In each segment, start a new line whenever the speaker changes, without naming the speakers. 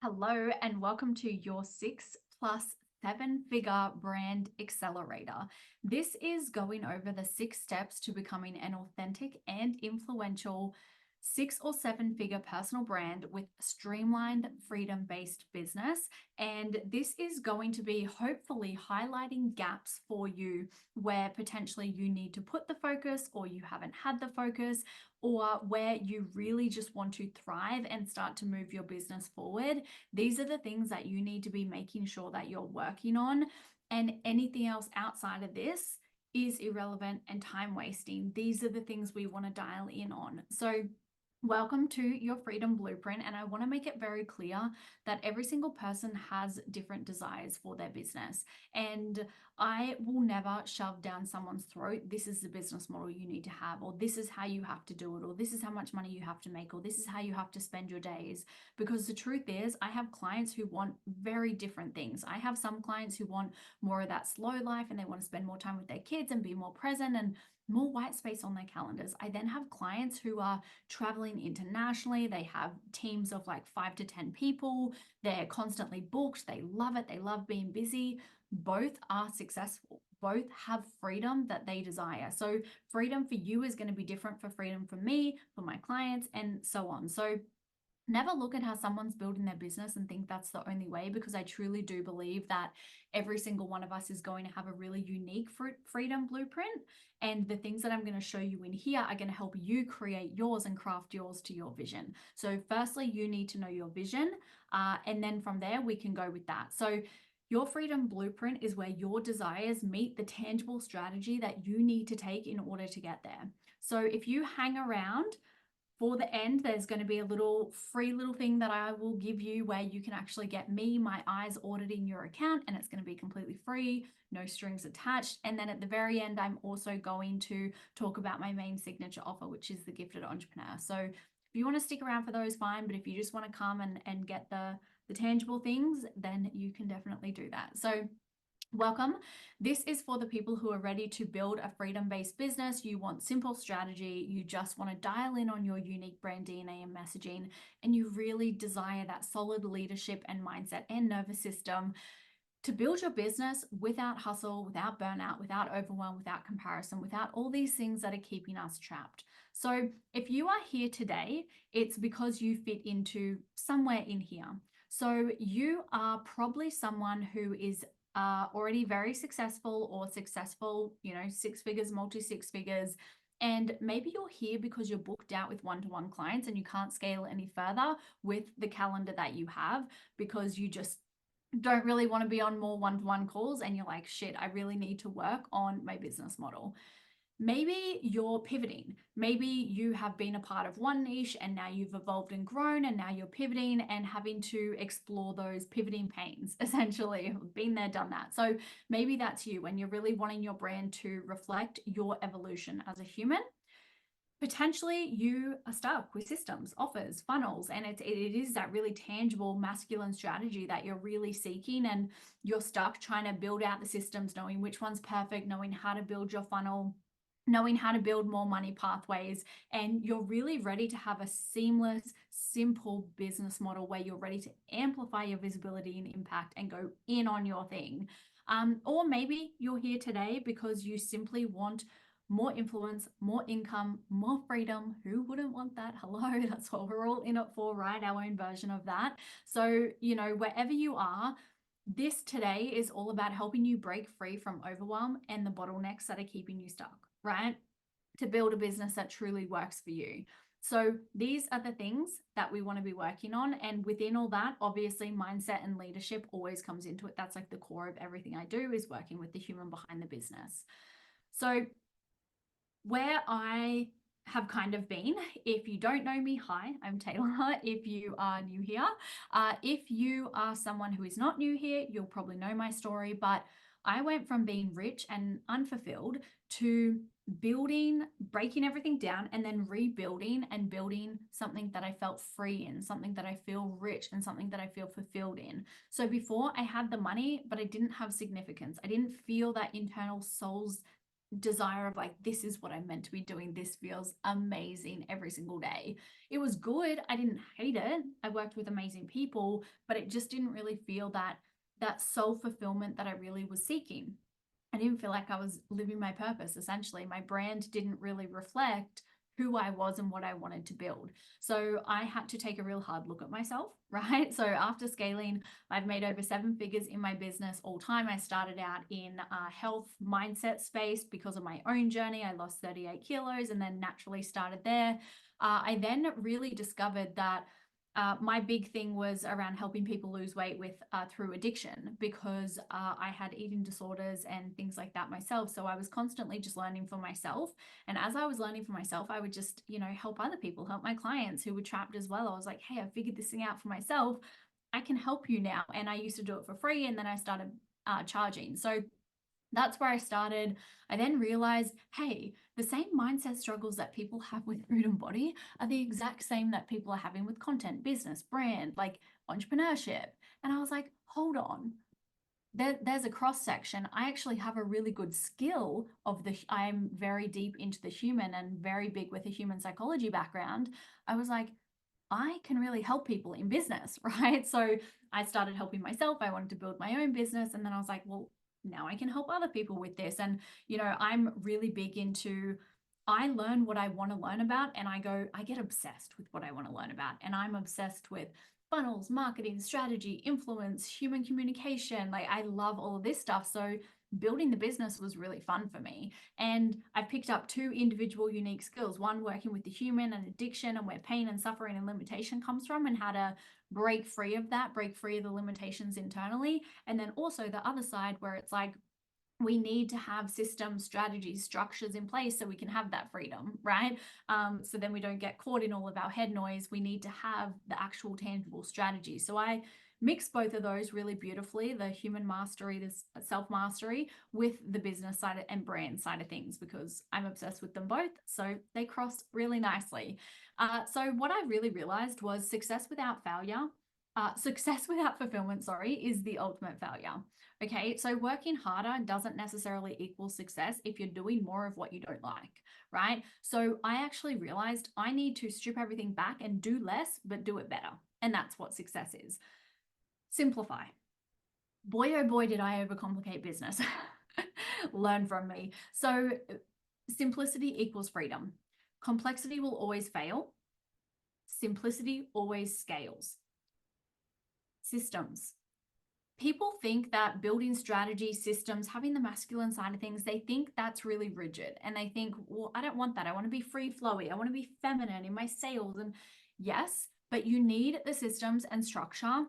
Hello, and welcome to your 6+7-figure brand accelerator. This is going over the 6 steps to becoming an authentic and influential 6 or 7-figure personal brand with streamlined, freedom-based business. And this is going to be hopefully highlighting gaps for you where potentially you need to put the focus or you haven't had the focus, or where you really just want to thrive and start to move your business forward. These are the things that you need to be making sure that you're working on, and anything else outside of this is irrelevant and time wasting. These are the things we want to dial in on. So welcome to your freedom blueprint. And I want to make it very clear that every single person has different desires for their business. And I will never shove down someone's throat, this is the business model you need to have, or this is how you have to do it, or this is how much money you have to make, or this is how you have to spend your days. Because the truth is, I have clients who want very different things. I have some clients who want more of that slow life and they want to spend more time with their kids and be more present and more white space on their calendars. I then have clients who are traveling internationally. They have teams of like 5 to 10 people. They're constantly booked. They love it. They love being busy. Both are successful. Both have freedom that they desire. So freedom for you is going to be different for freedom for me, for my clients, and so on. So never look at how someone's building their business and think that's the only way, because I truly do believe that every single one of us is going to have a really unique freedom blueprint. And the things that I'm going to show you in here are going to help you create yours and craft yours to your vision. So firstly, you need to know your vision. And then from there, we can go with that. So your freedom blueprint is where your desires meet the tangible strategy that you need to take in order to get there. So if you hang around for the end, there's going to be a free little thing that I will give you where you can actually get me, my eyes auditing your account, and it's going to be completely free, no strings attached. And then at the very end, I'm also going to talk about my main signature offer, which is the Gifted Entrepreneur. So if you want to stick around for those, fine. But if you just want to come and get the tangible things, then you can definitely do that. So welcome. This is for the people who are ready to build a freedom-based business. You want simple strategy. You just want to dial in on your unique brand DNA and messaging, and you really desire that solid leadership and mindset and nervous system to build your business without hustle, without burnout, without overwhelm, without comparison, without all these things that are keeping us trapped. So if you are here today, it's because you fit into somewhere in here. So you are probably someone who is already very successful or successful, 6 figures, multi 6 figures. And maybe you're here because you're booked out with one-to-one clients and you can't scale any further with the calendar that you have, because you just don't really want to be on more one-to-one calls and you're like, shit, I really need to work on my business model. Maybe you're pivoting. Maybe you have been a part of one niche and now you've evolved and grown, and now you're pivoting and having to explore those pivoting pains, essentially. Been there, done that. So maybe that's you, and you're really wanting your brand to reflect your evolution as a human. Potentially you are stuck with systems, offers, funnels, and it is that really tangible masculine strategy that you're really seeking, and you're stuck trying to build out the systems, knowing which one's perfect, knowing how to build your funnel, knowing how to build more money pathways, and you're really ready to have a seamless, simple business model where you're ready to amplify your visibility and impact and go in on your thing. Or maybe you're here today because you simply want more influence, more income, more freedom. Who wouldn't want that? Hello, that's what we're all in it for, right? Our own version of that. So, wherever you are, this today is all about helping you break free from overwhelm and the bottlenecks that are keeping you stuck, right? To build a business that truly works for you. So these are the things that we want to be working on. And within all that, obviously, mindset and leadership always comes into it. That's like the core of everything I do, is working with the human behind the business. So where I have kind of been, if you don't know me, hi, I'm Taylor. If you are new here, if you are someone who is not new here, you'll probably know my story, but I went from being rich and unfulfilled to building, breaking everything down, and then rebuilding and building something that I felt free in, something that I feel rich, and something that I feel fulfilled in. So before, I had the money, but I didn't have significance. I didn't feel that internal soul's desire of like, this is what I'm meant to be doing. This feels amazing every single day. It was good. I didn't hate it. I worked with amazing people, but it just didn't really feel that soul fulfillment that I really was seeking. I didn't feel like I was living my purpose. Essentially, my brand didn't really reflect who I was and what I wanted to build. So I had to take a real hard look at myself, right? So after scaling, I've made over 7 figures in my business all time. I started out in a health mindset space because of my own journey. I lost 38 kilos and then naturally started there. I then really discovered that my big thing was around helping people lose weight with through addiction, because I had eating disorders and things like that myself. So I was constantly just learning for myself. And as I was learning for myself, I would just, help other people, help my clients who were trapped as well. I was like, hey, I figured this thing out for myself. I can help you now. And I used to do it for free. And then I started charging. So that's where I started. I then realized, hey, the same mindset struggles that people have with food and body are the exact same that people are having with content, business, brand, like entrepreneurship. And I was like, hold on. There's a cross section. I actually have a really good skill of I'm very deep into the human and very big with a human psychology background. I was like, I can really help people in business, right? So I started helping myself. I wanted to build my own business. And then I was like, well, now I can help other people with this. And, I'm really big into, I learn what I want to learn about, and I get obsessed with what I want to learn about. And I'm obsessed with funnels, marketing, strategy, influence, human communication. Like, I love all of this stuff. So building the business was really fun for me. And I picked up 2 individual unique skills, one working with the human and addiction and where pain and suffering and limitation comes from, and how to break free of that, break free of the limitations internally. And then also the other side where it's like, we need to have systems, strategies, structures in place so we can have that freedom, right? So then we don't get caught in all of our head noise. We need to have the actual tangible strategy. So I mix both of those really beautifully, the human mastery, this self-mastery, with the business side and brand side of things, because I'm obsessed with them both. So they cross really nicely. So what I really realized was success without fulfillment, is the ultimate failure. Okay, so working harder doesn't necessarily equal success if you're doing more of what you don't like, right? So I actually realized I need to strip everything back and do less, but do it better. And that's what success is. Simplify. Boy, oh boy, did I overcomplicate business. Learn from me. So simplicity equals freedom. Complexity will always fail. Simplicity always scales. Systems. People think that building strategy, systems, having the masculine side of things, they think that's really rigid. And they think, well, I don't want that. I want to be free flowy. I want to be feminine in my sales. And yes, but you need the systems and structure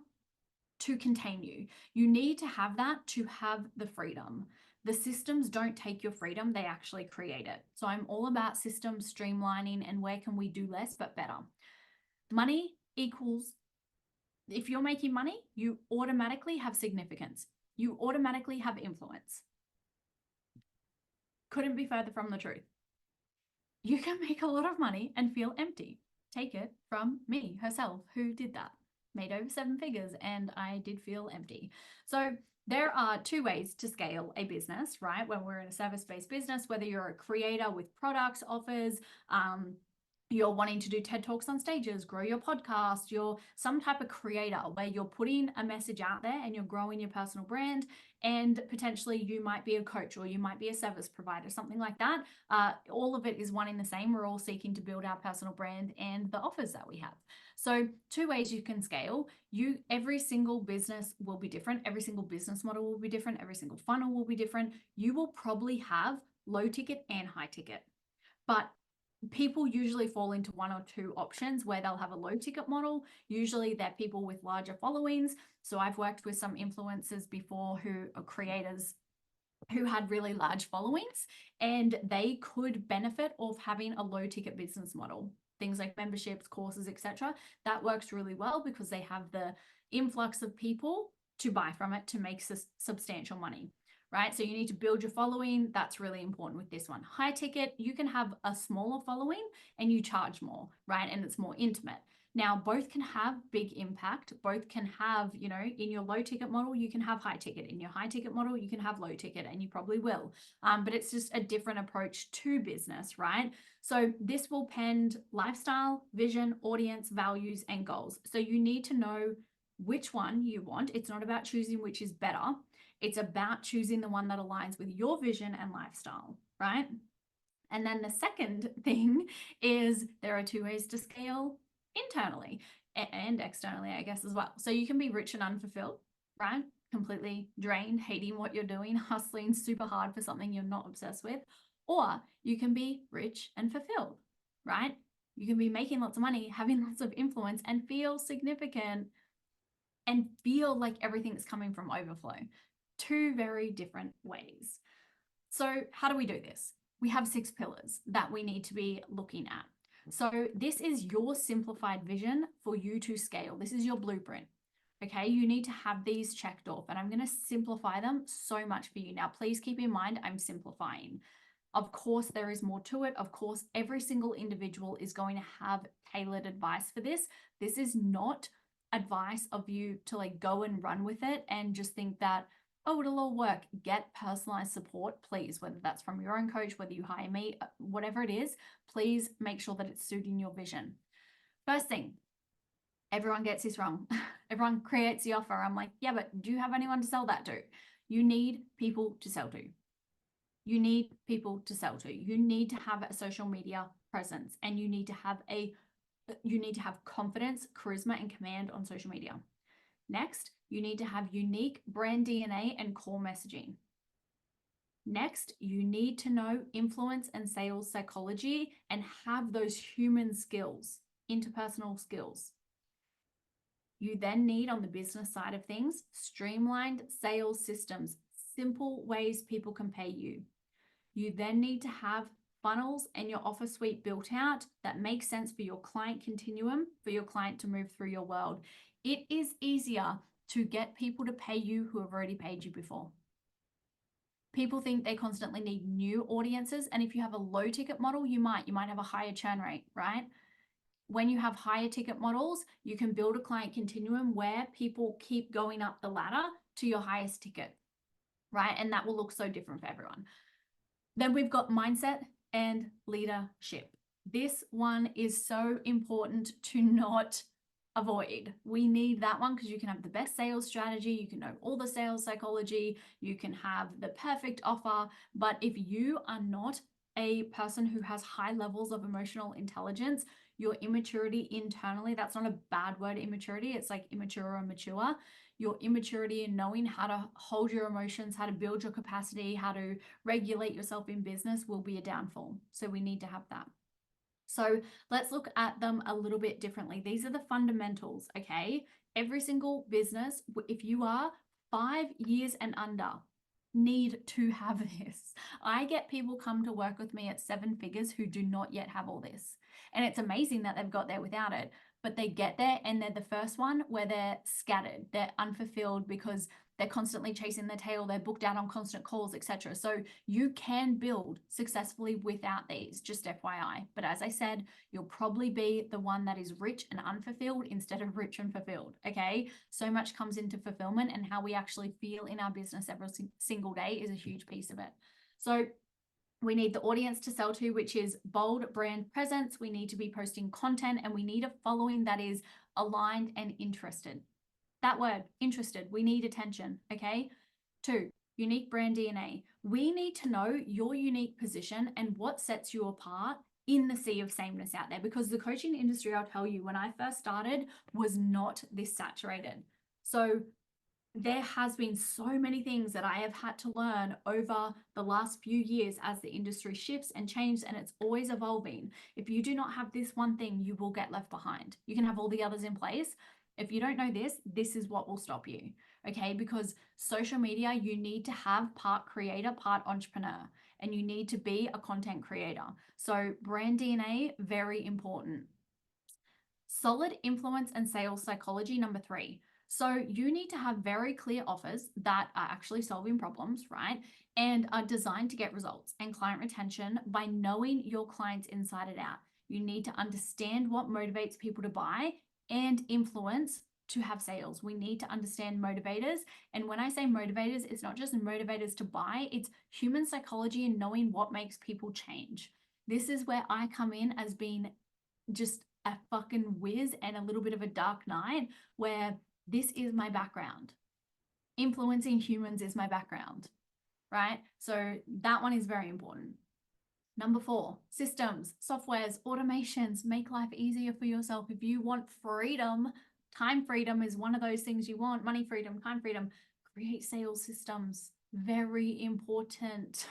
to contain you. You need to have that to have the freedom. The systems don't take your freedom, they actually create it. So I'm all about systems, streamlining, and where can we do less but better. Money equals, if you're making money, you automatically have significance. You automatically have influence. Couldn't be further from the truth. You can make a lot of money and feel empty. Take it from me herself, who did that. Made over 7 figures and I did feel empty. So there are 2 ways to scale a business, right? When we're in a service-based business, whether you're a creator with products, offers, you're wanting to do TED Talks on stages, grow your podcast, you're some type of creator where you're putting a message out there and you're growing your personal brand, and potentially you might be a coach or you might be a service provider, something like that. All of it is one in the same. We're all seeking to build our personal brand and the offers that we have. So 2 ways you can scale. Every single business will be different. Every single business model will be different. Every single funnel will be different. You will probably have low ticket and high ticket, but people usually fall into 1 or 2 options where they'll have a low ticket model. Usually they're people with larger followings. So I've worked with some influencers before who are creators who had really large followings, and they could benefit of having a low ticket business model. Things like memberships, courses, etc. That works really well because they have the influx of people to buy from it to make substantial money. Right? So you need to build your following. That's really important with this one. High ticket, you can have a smaller following and you charge more, right? And it's more intimate. Now, both can have big impact. Both can have, you know, in your low ticket model, you can have high ticket. In your high ticket model, you can have low ticket, and you probably will. But it's just a different approach to business, right? So this will pend lifestyle, vision, audience, values, and goals. So you need to know which one you want. It's not about choosing which is better. It's about choosing the one that aligns with your vision and lifestyle, right? And then the second thing is there are two ways to scale internally and externally, I guess, as well. So you can be rich and unfulfilled, right? Completely drained, hating what you're doing, hustling super hard for something you're not obsessed with. Or you can be rich and fulfilled, right? You can be making lots of money, having lots of influence, and feel significant and feel like everything's coming from overflow. Two very different ways. So how do we do this? We have 6 pillars that we need to be looking at. So this is your simplified vision for you to scale. This is your blueprint. Okay, you need to have these checked off, and I'm going to simplify them so much for you. Now, please keep in mind, I'm simplifying. Of course, there is more to it. Of course, every single individual is going to have tailored advice for this. This is not advice of you to like go and run with it and just think that, oh, it'll all work. Get personalized support, please, whether that's from your own coach, whether you hire me, whatever it is, please make sure that it's suiting your vision. First thing, everyone gets this wrong. Everyone creates the offer. I'm like, yeah, but do you have anyone to sell that to? You need people to sell to. You need people to sell to. You need to have a social media presence, and you need to have confidence, charisma, and command on social media. Next, you need to have unique brand DNA and core messaging. Next, you need to know influence and sales psychology and have those human skills, interpersonal skills. You then need, on the business side of things, streamlined sales systems, simple ways people can pay you. You then need to have funnels and your offer suite built out that makes sense for your client continuum, for your client to move through your world. It is easier to get people to pay you who have already paid you before. People think they constantly need new audiences. And if you have a low ticket model, you might have a higher churn rate, right? When you have higher ticket models, you can build a client continuum where people keep going up the ladder to your highest ticket, right? And that will look so different for everyone. Then we've got mindset and leadership. This one is so important to not avoid. We need that one because you can have the best sales strategy, you can know all the sales psychology, you can have the perfect offer, but if you are not a person who has high levels of emotional intelligence, your immaturity internally, that's not a bad word, immaturity, it's like immature or mature. Your immaturity in knowing how to hold your emotions, how to build your capacity, how to regulate yourself in business will be a downfall. So we need to have that. So let's look at them a little bit differently. These are the fundamentals, okay? Every single business, if you are 5 years and under, need to have this. I get people come to work with me at 7 figures who do not yet have all this. And it's amazing that they've got there without it, but they get there and they're the first one where they're scattered, they're unfulfilled because they're constantly chasing their tail, they're booked out on constant calls, etc. So you can build successfully without these, just FYI. But as I said, you'll probably be the one that is rich and unfulfilled instead of rich and fulfilled, okay? So much comes into fulfillment, and how we actually feel in our business every single day is a huge piece of it. So we need the audience to sell to, which is bold brand presence. We need to be posting content, and we need a following that is aligned and interested. That word, interested, we need attention, okay? 2, unique brand DNA. We need to know your unique position and what sets you apart in the sea of sameness out there, because the coaching industry, I'll tell you, when I first started, was not this saturated. So there has been so many things that I have had to learn over the last few years as the industry shifts and changes, and it's always evolving. If you do not have this one thing, you will get left behind. You can have all the others in place. If you don't know this, this is what will stop you, okay? Because social media, you need to have part creator, part entrepreneur, and you need to be a content creator. So brand DNA, very important. Solid influence and sales psychology, number 3. So you need to have very clear offers that are actually solving problems, right? And are designed to get results and client retention by knowing your clients inside and out. You need to understand what motivates people to buy and influence to have sales. We need to understand motivators. And when I say motivators, it's not just motivators to buy, it's human psychology and knowing what makes people change. This is where I come in as being just a fucking whiz and a little bit of a dark night, where this is my background. Influencing humans is my background, right? So that one is very important. Number 4, systems, softwares, automations, make life easier for yourself. If you want freedom, time freedom is one of those things you want, money freedom, time freedom, create sales systems. Very important.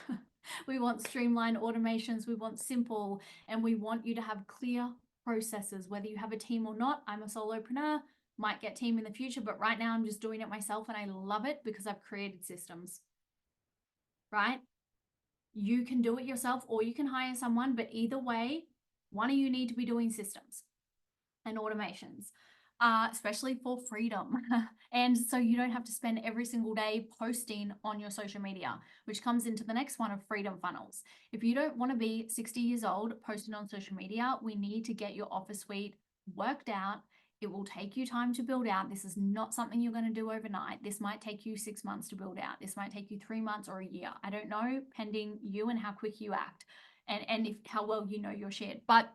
We want streamlined automations, we want simple, and we want you to have clear processes, whether you have a team or not. I'm a solopreneur, might get team in the future, but right now I'm just doing it myself and I love it because I've created systems, right? You can do it yourself or you can hire someone, but either way, one of you need to be doing systems and automations, especially for freedom. And so you don't have to spend every single day posting on your social media, which comes into the next one of freedom funnels. If you don't want to be 60 years old posting on social media, we need to get your offer suite worked out. It will take you time to build out. This is not something you're going to do overnight. This might take you 6 months to build out. This might take you 3 months or a year. I don't know, pending you and how quick you act and if how well you know your shit. But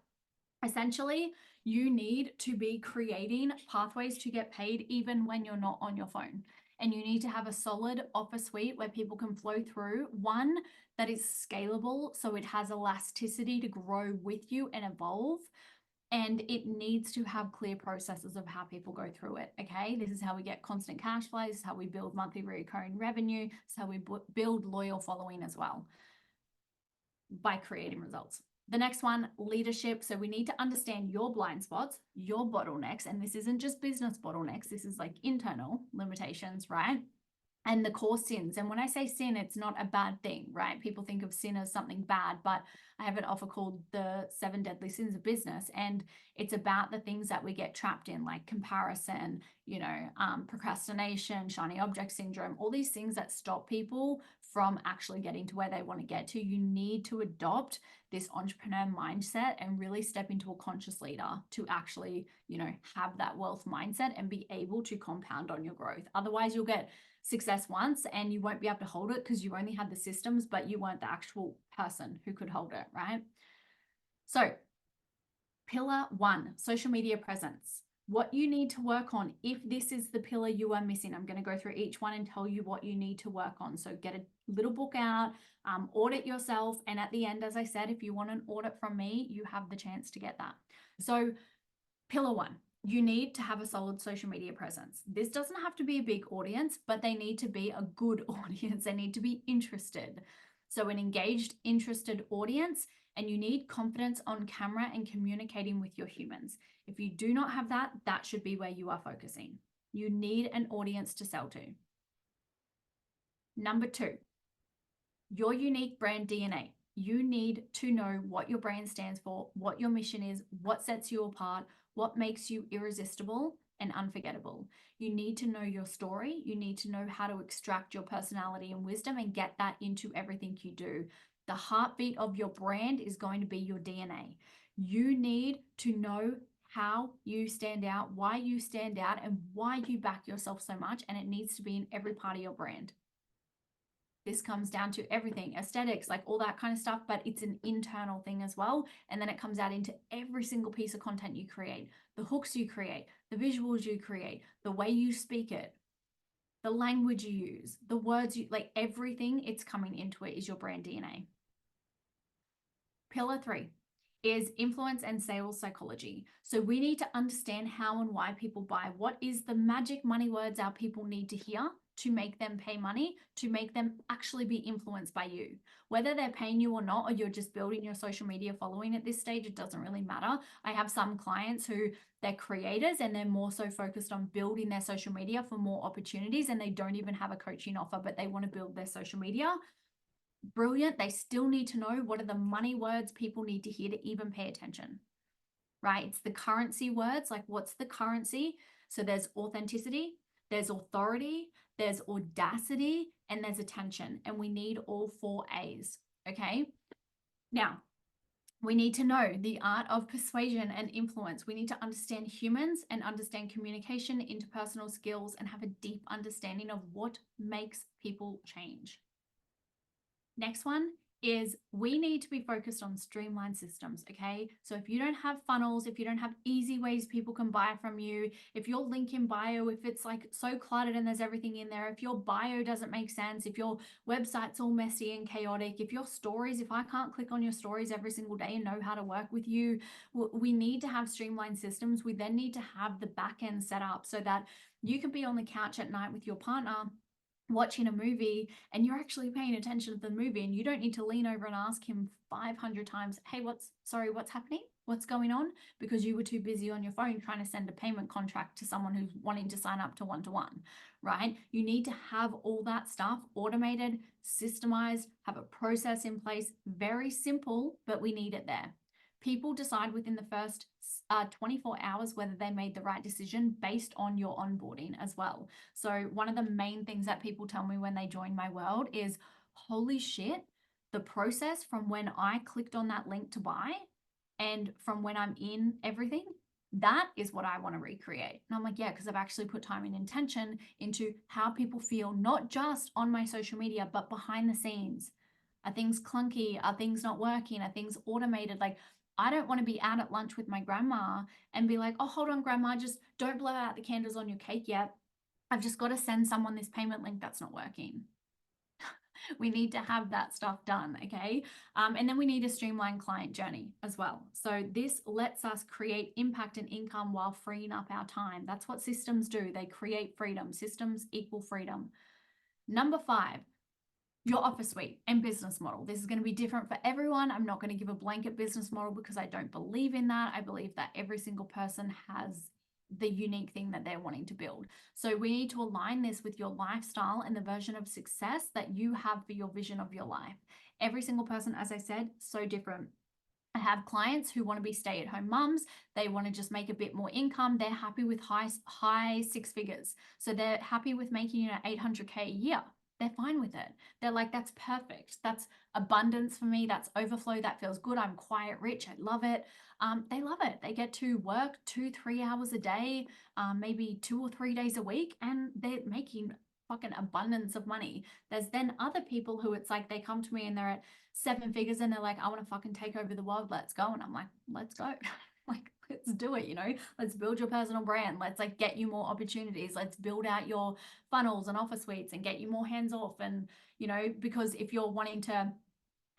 essentially, you need to be creating pathways to get paid even when you're not on your phone. And you need to have a solid offer suite where people can flow through, one that is scalable so it has elasticity to grow with you and evolve. And it needs to have clear processes of how people go through it. Okay, this is how we get constant cash flow. This is how we build monthly recurring revenue. This is how we build loyal following as well, by creating results. The next one, leadership. So we need to understand your blind spots, your bottlenecks, and this isn't just business bottlenecks. This is like internal limitations, right? And the core sins. And when I say sin, it's not a bad thing, right? People think of sin as something bad, but I have an offer called the 7 Deadly Sins of Business. And it's about the things that we get trapped in, like comparison, procrastination, shiny object syndrome, all these things that stop people from actually getting to where they want to get to. You need to adopt this entrepreneur mindset and really step into a conscious leader to actually, have that wealth mindset and be able to compound on your growth. Otherwise, you'll get success once and you won't be able to hold it because you only had the systems, but you weren't the actual person who could hold it, right? So, pillar 1, social media presence. What you need to work on, if this is the pillar you are missing, I'm going to go through each one and tell you what you need to work on. So get a little book out, audit yourself. And at the end, as I said, if you want an audit from me, you have the chance to get that. So pillar 1, you need to have a solid social media presence. This doesn't have to be a big audience, but they need to be a good audience. They need to be interested. So an engaged, interested audience, and you need confidence on camera and communicating with your humans. If you do not have that, that should be where you are focusing. You need an audience to sell to. Number 2, your unique brand DNA. You need to know what your brand stands for, what your mission is, what sets you apart, what makes you irresistible and unforgettable. You need to know your story. You need to know how to extract your personality and wisdom and get that into everything you do. The heartbeat of your brand is going to be your DNA. You need to know how you stand out, why you stand out, and why you back yourself so much. And it needs to be in every part of your brand. This comes down to everything, aesthetics, like all that kind of stuff, but it's an internal thing as well. And then it comes out into every single piece of content you create, the hooks you create, the visuals you create, the way you speak it, the language you use, the words you, like everything it's coming into it is your brand DNA. Pillar 3 is influence and sales psychology. So we need to understand how and why people buy. What is the magic money words our people need to hear to make them pay money, to make them actually be influenced by you? Whether they're paying you or not, or you're just building your social media following at this stage, it doesn't really matter. I have some clients who they're creators and they're more so focused on building their social media for more opportunities, and they don't even have a coaching offer, but they want to build their social media. Brilliant. They still need to know what are the money words people need to hear to even pay attention, right? It's the currency words, like what's the currency? So there's authenticity, there's authority, there's audacity, and there's attention. And we need all 4 A's, okay? Now, We need to know the art of persuasion and influence. We need to understand humans and understand communication, interpersonal skills, and have a deep understanding of what makes people change. Next one is we need to be focused on streamlined systems, okay? So if you don't have funnels, if you don't have easy ways people can buy from you, if your link in bio, if it's like so cluttered and there's everything in there, if your bio doesn't make sense, if your website's all messy and chaotic, if your stories, if I can't click on your stories every single day and know how to work with you, we need to have streamlined systems. We then need to have the back end set up so that you can be on the couch at night with your partner watching a movie and you're actually paying attention to the movie, and you don't need to lean over and ask him 500 times, hey, what's happening? What's going on? Because you were too busy on your phone trying to send a payment contract to someone who's wanting to sign up to one-to-one, right? You need to have all that stuff automated, systemized, have a process in place, very simple, but we need it there. People decide within the first 24 hours whether they made the right decision based on your onboarding as well. So one of the main things that people tell me when they join my world is, holy shit, the process from when I clicked on that link to buy and from when I'm in everything, that is what I want to recreate. And I'm like, yeah, because I've actually put time and intention into how people feel, not just on my social media, but behind the scenes. Are things clunky? Are things not working? Are things automated? Like, I don't want to be out at lunch with my grandma and be like, oh, hold on, grandma, just don't blow out the candles on your cake yet. I've just got to send someone this payment link that's not working. We need to have that stuff done, okay? And then we need a streamlined client journey as well. So this lets us create impact and income while freeing up our time. That's what systems do. They create freedom. Systems equal freedom. Number 5, your offer suite and business model. This is going to be different for everyone. I'm not going to give a blanket business model because I don't believe in that. I believe that every single person has the unique thing that they're wanting to build. So we need to align this with your lifestyle and the version of success that you have for your vision of your life. Every single person, as I said, so different. I have clients who want to be stay-at-home mums. They want to just make a bit more income. They're happy with high six figures. So they're happy with making, 800K a year. They're fine with it. They're like, that's perfect. That's abundance for me. That's overflow. That feels good. I'm quiet rich. I love it. They love it. They get to work 2-3 hours a day, maybe 2 or 3 days a week, and they're making fucking abundance of money. There's then other people who it's like they come to me and they're at 7 figures and they're like, I want to fucking take over the world. Let's go. And I'm like, let's go. Like, let's do it, let's build your personal brand. Let's like get you more opportunities. Let's build out your funnels and offer suites and get you more hands off. And, because if you're wanting to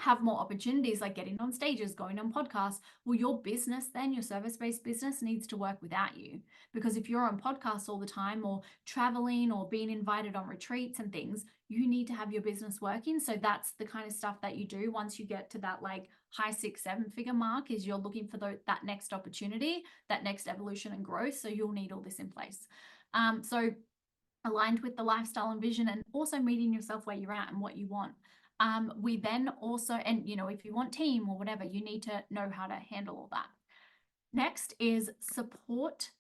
have more opportunities like getting on stages, going on podcasts, well, your business then, your service-based business needs to work without you. Because if you're on podcasts all the time or traveling or being invited on retreats and things, you need to have your business working. So that's the kind of stuff that you do once you get to that like high 6-7 figure mark, is you're looking for that next opportunity, that next evolution and growth. So you'll need all this in place. So aligned with the lifestyle and vision, and also meeting yourself where you're at and what you want. We then also, and if you want team or whatever, you need to know how to handle all that. Next is support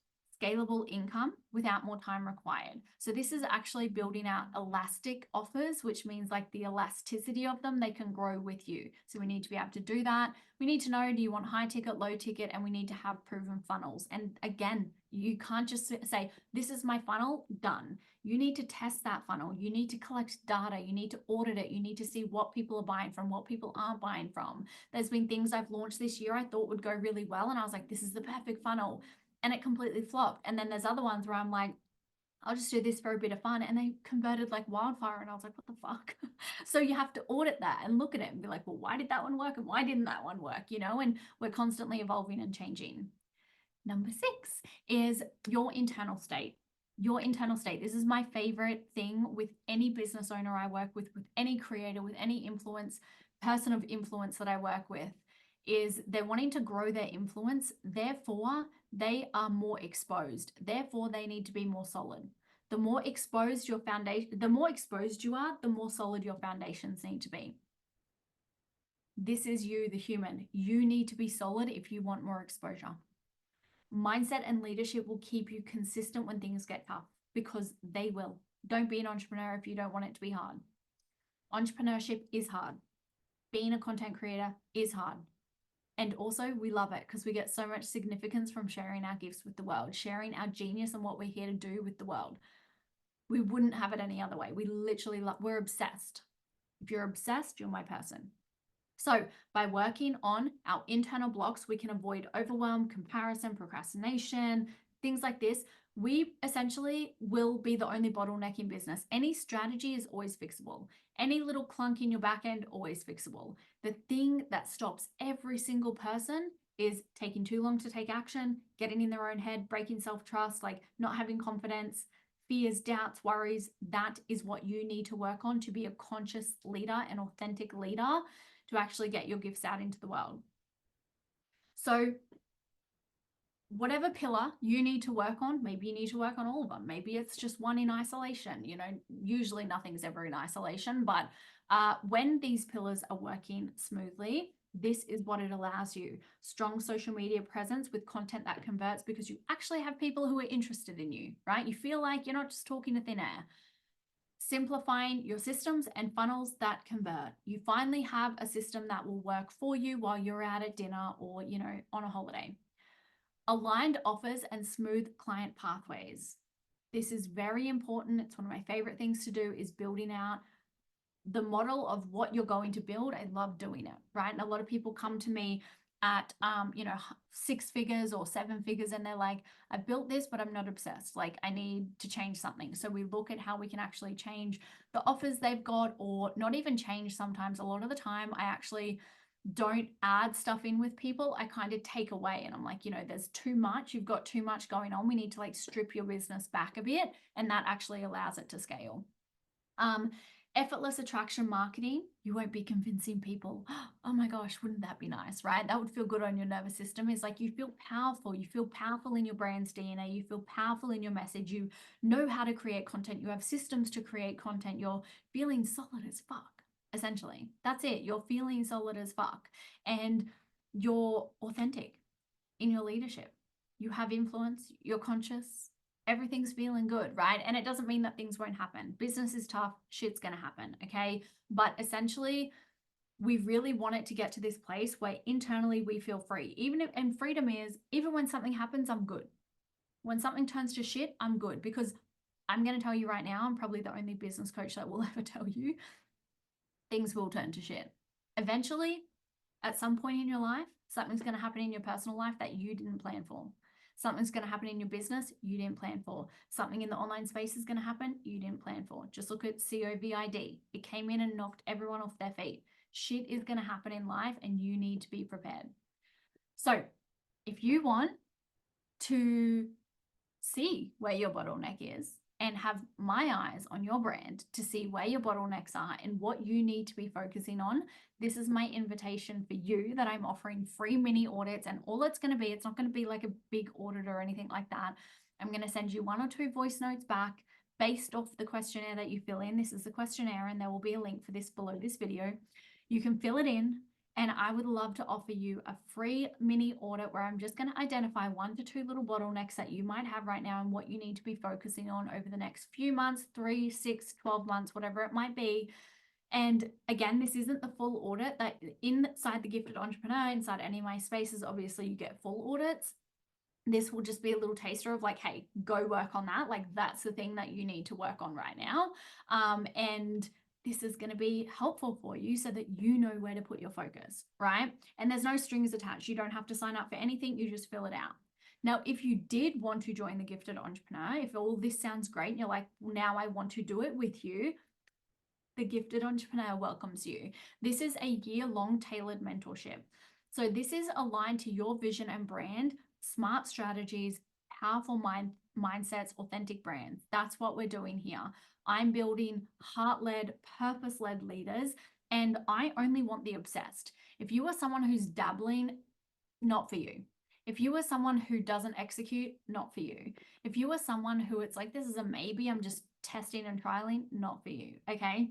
scalable income without more time required. So this is actually building out elastic offers, which means like the elasticity of them, they can grow with you. So we need to be able to do that. We need to know, do you want high ticket, low ticket, and we need to have proven funnels. And again, you can't just say, this is my funnel, done. You need to test that funnel. You need to collect data. You need to audit it. You need to see what people are buying from, what people aren't buying from. There's been things I've launched this year I thought would go really well. And I was like, this is the perfect funnel. And it completely flopped. And then there's other ones where I'm like, I'll just do this for a bit of fun. And they converted like wildfire. And I was like, what the fuck? So you have to audit that and look at it and be like, well, why did that one work? And why didn't that one work? And we're constantly evolving and changing. Number 6 is your internal state. Your internal state. This is my favorite thing with any business owner I work with any creator, with any person of influence that I work with, is they're wanting to grow their influence. Therefore, they are more exposed. Therefore, they need to be more solid. The more exposed you are, the more solid your foundations need to be. This is you, the human. You need to be solid if you want more exposure. Mindset and leadership will keep you consistent when things get tough, because they will. Don't be an entrepreneur if you don't want it to be hard. Entrepreneurship is hard. Being a content creator is hard. And also, we love it because we get so much significance from sharing our gifts with the world, sharing our genius and what we're here to do with the world. We wouldn't have it any other way. We literally love, we're obsessed. If you're obsessed, you're my person. So by working on our internal blocks, we can avoid overwhelm, comparison, procrastination, things like this. We essentially will be the only bottleneck in business. Any strategy is always fixable. Any little clunk in your back end, always fixable. The thing that stops every single person is taking too long to take action, getting in their own head, breaking self-trust, like not having confidence, fears, doubts, worries. That is what you need to work on to be a conscious leader, an authentic leader, to actually get your gifts out into the world. So whatever pillar you need to work on, maybe you need to work on all of them. Maybe it's just one in isolation. You know, usually nothing's ever in isolation, but when these pillars are working smoothly, this is what it allows you. Strong social media presence with content that converts because you actually have people who are interested in you, right? You feel like you're not just talking to thin air. Simplifying your systems and funnels that convert. You finally have a system that will work for you while you're out at dinner or, you know, on a holiday. Aligned offers and smooth client pathways. This is very important. It's one of my favorite things to do is building out the model of what you're going to build. I love doing it, right? And a lot of people come to me at, you know, 6 figures or 7 figures, and they're like, I've built this, but I'm not obsessed. Like, I need to change something. So we look at how we can actually change the offers they've got, or not even change sometimes. A lot of the time, I actually don't add stuff in with people. I kind of take away, and I'm like, you know, there's too much. You've got too much going on. We need to like strip your business back a bit, and that actually allows it to scale. Effortless attraction marketing. You won't be convincing people, oh my gosh, wouldn't that be nice, right? That would feel good on your nervous system. Is like you feel powerful. You feel powerful in your brand's DNA. You feel powerful in your message. You know how to create content. You have systems to create content. You're feeling solid as fuck, essentially. That's it. You're feeling solid as fuck. And you're authentic in your leadership. You have influence. You're conscious. Everything's feeling good, right? And it doesn't mean that things won't happen. Business is tough, shit's gonna happen, okay? But essentially, we really want it to get to this place where internally we feel free. And freedom is, even when something happens, I'm good. When something turns to shit, I'm good. Because I'm gonna tell you right now, I'm probably the only business coach that will ever tell you, things will turn to shit. Eventually, at some point in your life, something's gonna happen in your personal life that you didn't plan for. Something's going to happen in your business you didn't plan for. Something in the online space is going to happen you didn't plan for. Just look at COVID. It came in and knocked everyone off their feet. Shit is going to happen in life and you need to be prepared. So if you want to see where your bottleneck is and have my eyes on your brand to see where your bottlenecks are and what you need to be focusing on, this is my invitation for you that I'm offering free mini audits. And all it's going to be, it's not going to be like a big audit or anything like that. I'm going to send you 1 or 2 voice notes back based off the questionnaire that you fill in. This is the questionnaire, and there will be a link for this below this video. You can fill it in. And I would love to offer you a free mini audit where I'm just going to identify 1 to 2 little bottlenecks that you might have right now and what you need to be focusing on over the next few months, 3, 6, 12 months, whatever it might be. And again, this isn't the full audit. That inside the Gifted Entrepreneur, inside any of my spaces, obviously you get full audits. This will just be a little taster of like, hey, go work on that. Like, that's the thing that you need to work on right now. And this is going to be helpful for you so that you know where to put your focus, right? And there's no strings attached. You don't have to sign up for anything. You just fill it out. Now, if you did want to join the Gifted Entrepreneur, if all this sounds great and you're like, well, now I want to do it with you, the Gifted Entrepreneur welcomes you. This is a year-long tailored mentorship. So this is aligned to your vision and brand, smart strategies, powerful mindsets, authentic brands. That's what we're doing here. I'm building heart-led, purpose-led leaders, and I only want the obsessed. If you are someone who's dabbling, not for you. If you are someone who doesn't execute, not for you. If you are someone who it's like, this is a maybe, I'm just testing and trialing, not for you, okay?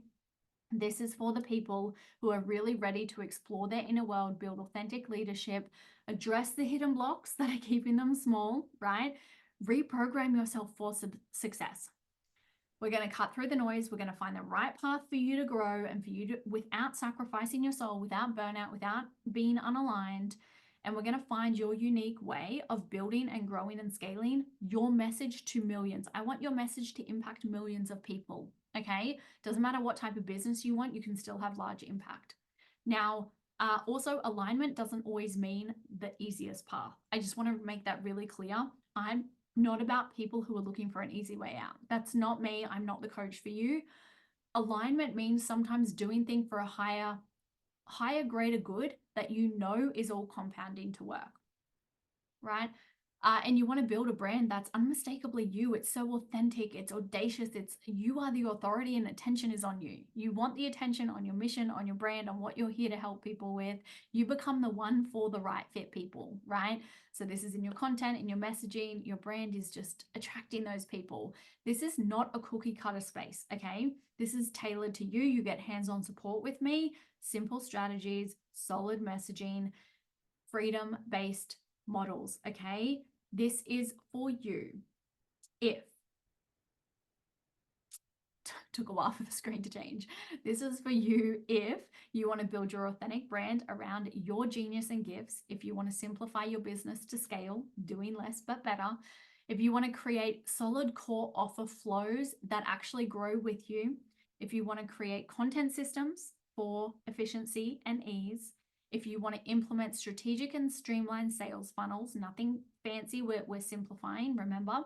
This is for the people who are really ready to explore their inner world, build authentic leadership, address the hidden blocks that are keeping them small, right? Reprogram yourself for success. We're going to cut through the noise. We're going to find the right path for you to grow and for you to, without sacrificing your soul, without burnout, without being unaligned. and we're going to find your unique way of building and growing and scaling your message to millions. I want your message to impact millions of people. Okay. Doesn't matter what type of business you want, you can still have large impact. Now, also, alignment doesn't always mean the easiest path. I just want to make that really clear. I'm not about people who are looking for an easy way out. That's not me. I'm not the coach for you. Alignment means sometimes doing things for a higher, greater good that you know is all compounding to work, right? And you want to build a brand that's unmistakably you. It's so authentic, it's audacious, it's you are the authority and attention is on you. You want the attention on your mission, on your brand, on what you're here to help people with. You become the one for the right fit people, right? So this is in your content, in your messaging, your brand is just attracting those people. This is not a cookie cutter space, okay? This is tailored to you. You get hands-on support with me, simple strategies, solid messaging, freedom-based models, okay? This is for you. If took a while for the screen to change. This is for you if you want to build your authentic brand around your genius and gifts, if you want to simplify your business to scale, doing less but better, if you want to create solid core offer flows that actually grow with you, if you want to create content systems for efficiency and ease, if you want to implement strategic and streamlined sales funnels, nothing fancy, we're simplifying, remember.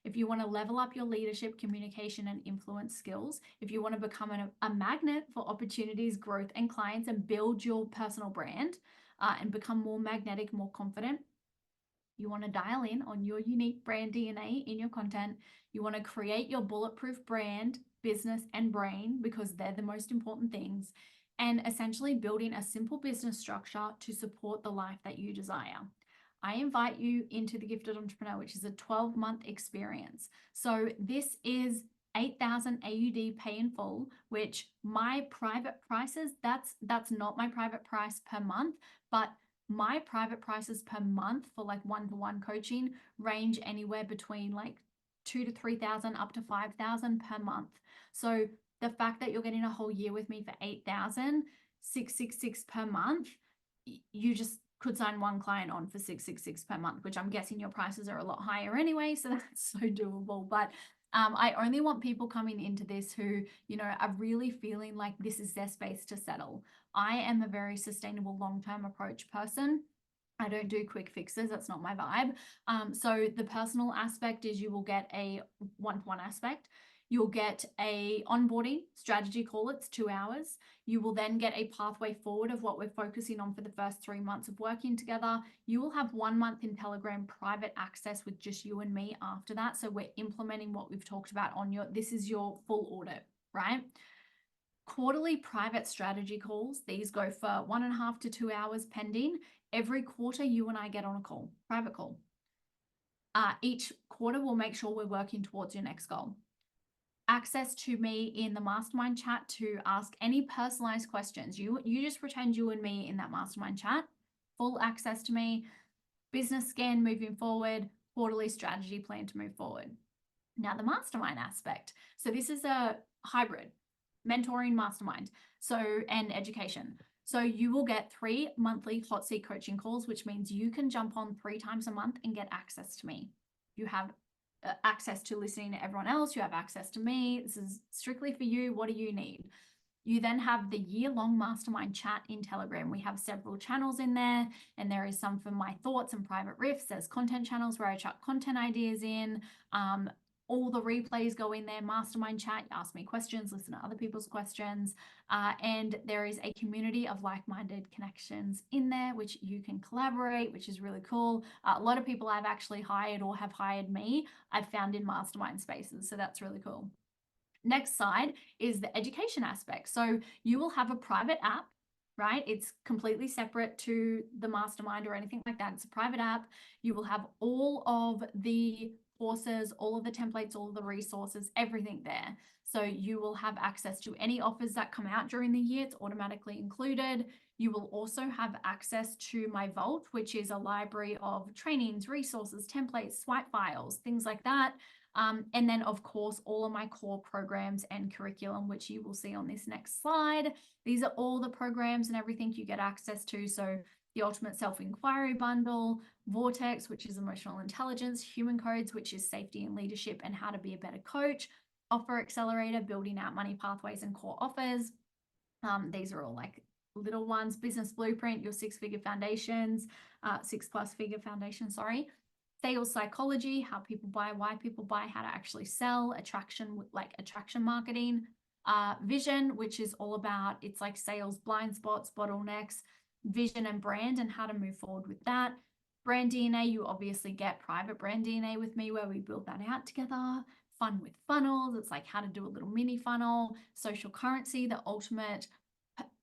If you want to level up your leadership, communication, and influence skills, if you want to become a magnet for opportunities, growth, and clients, and build your personal brand and become more magnetic, more confident, you want to dial in on your unique brand DNA in your content. You want to create your bulletproof brand, business, and brain because they're the most important things. And essentially building a simple business structure to support the life that you desire. I invite you into the Gifted Entrepreneur, which is a 12-month experience. So this is 8,000 AUD pay in full, which my private prices, that's not my private price per month, but my private prices per month for like one-to-one coaching range anywhere between like 2,000 to 3,000 up to 5,000 per month. So the fact that you're getting a whole year with me for 8,000, 666 per month, you just could sign one client on for 666 per month, which I'm guessing your prices are a lot higher anyway, so that's so doable. But I only want people coming into this who, you know, are really feeling like this is their space to settle. I am a very sustainable long-term approach person. I don't do quick fixes. That's not my vibe. So the personal aspect is you will get a one-to-one aspect. You'll get a onboarding strategy call. It's 2 hours. You will then get a pathway forward of what we're focusing on for the first 3 months of working together. You will have 1 month in Telegram private access with just you and me after that. So we're implementing what we've talked about on this is your full audit, right? Quarterly private strategy calls. These go for 1.5 to 2 hours pending. Every quarter, you and I get on a call, private call. Each quarter, we'll make sure we're working towards your next goal. Access to me in the mastermind chat to ask any personalized questions. You just pretend you and me in that mastermind chat. Full access to me. Business scan moving forward. Quarterly strategy plan to move forward. Now the mastermind aspect. So this is a hybrid mentoring mastermind. And education. So you will get 3 monthly hot seat coaching calls, which means you can jump on 3 times a month and get access to me. You have access to listening to everyone else. You have access to me. This is strictly for you. What do you need? You then have the year-long mastermind chat in Telegram. We have several channels in there, and there is some for my thoughts and private riffs. There's content channels where I chuck content ideas in. All the replays go in there, mastermind chat, you ask me questions, listen to other people's questions. And there is a community of like-minded connections in there, which you can collaborate, which is really cool. A lot of people I've actually hired or have hired me, I've found in mastermind spaces. So that's really cool. Next side is the education aspect. So you will have a private app, right? It's completely separate to the mastermind or anything like that. It's a private app. You will have all of the courses, all of the templates, all of the resources, everything there. So you will have access to any offers that come out during the year. It's automatically included. You will also have access to my vault, which is a library of trainings, resources, templates, swipe files, things like that. And then, of course, all of my core programs and curriculum, which you will see on this next slide. These are all the programs and everything you get access to. So the Ultimate Self-Inquiry Bundle, Vortex, which is emotional intelligence, Human Codes, which is safety and leadership and how to be a better coach, Offer Accelerator, building out money pathways and core offers. These are all like little ones. Business Blueprint, your six-figure foundations, 6+ figure foundation, sorry. Sales Psychology, how people buy, why people buy, how to actually sell, attraction, like attraction marketing, Vision, which is all about, it's like sales blind spots, bottlenecks, vision and brand, and how to move forward with that. Brand DNA, you obviously get private brand DNA with me where we build that out together. Fun with funnels, it's like how to do a little mini funnel. Social Currency, the ultimate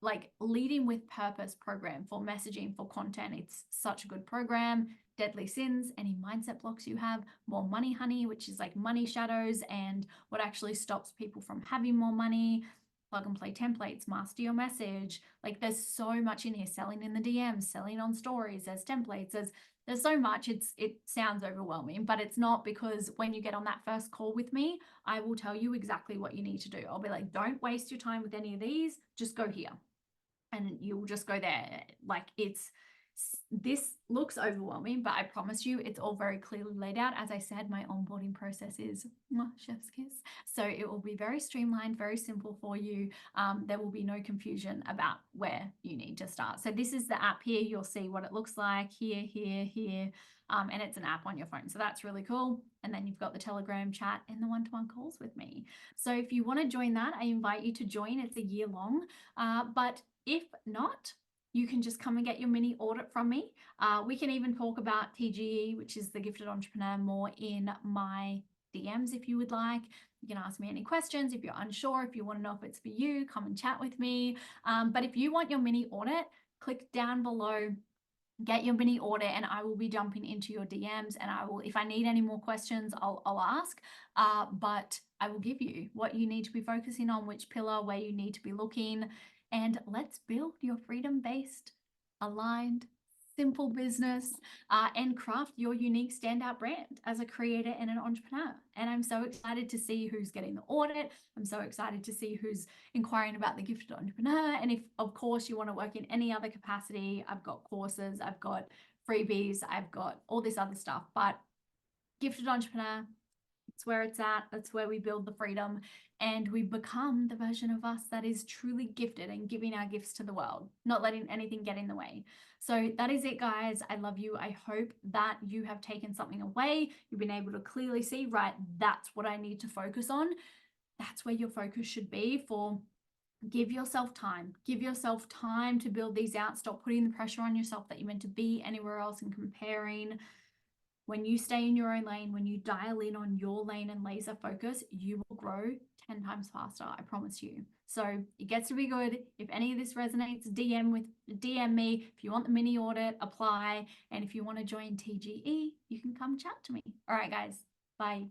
like leading with purpose program for messaging, for content. It's such a good program. Deadly Sins, any mindset blocks you have. More Money Honey, which is like money shadows and what actually stops people from having more money. Plug and play templates, master your message. Like there's so much in here. Selling in the DMs, selling on stories, there's templates, there's so much. It sounds overwhelming, but it's not, because when you get on that first call with me, I will tell you exactly what you need to do. I'll be like, don't waste your time with any of these, just go here. And you'll just go there. Like this looks overwhelming, but I promise you it's all very clearly laid out. As I said, my onboarding process is chef's kiss. So it will be very streamlined, very simple for you. There will be no confusion about where you need to start. So this is the app here. You'll see what it looks like here, here, here. And it's an app on your phone. So that's really cool. And then you've got the Telegram chat and the one-to-one calls with me. So if you want to join that, I invite you to join. It's a year long. But if not, you can just come and get your mini audit from me. We can even talk about TGE, which is the Gifted Entrepreneur, more in my DMs if you would like. You can ask me any questions. If you're unsure, if you want to know if it's for you, come and chat with me. But if you want your mini audit, click down below, get your mini audit, and I will be jumping into your DMs, and I will, if I need any more questions, I'll ask, but I will give you what you need to be focusing on, which pillar, where you need to be looking, and let's build your freedom-based, aligned, simple business, and craft your unique standout brand as a creator and an entrepreneur. And I'm so excited to see who's getting the audit. I'm so excited to see who's inquiring about the Gifted Entrepreneur. And if, of course, you want to work in any other capacity, I've got courses, I've got freebies, I've got all this other stuff. But Gifted Entrepreneur, it's where it's at. That's where we build the freedom and we become the version of us that is truly gifted and giving our gifts to the world, not letting anything get in the way. So that is it, guys. I love you. I hope that you have taken something away. You've been able to clearly see, right, that's what I need to focus on. That's where your focus should be. For give yourself time. Give yourself time to build these out. Stop putting the pressure on yourself that you're meant to be anywhere else and comparing. When you stay in your own lane, when you dial in on your lane and laser focus, you will grow 10 times faster. I promise you. So it gets to be good. If any of this resonates, DM me. If you want the mini audit, apply. And if you want to join TGE, you can come chat to me. All right, guys. Bye.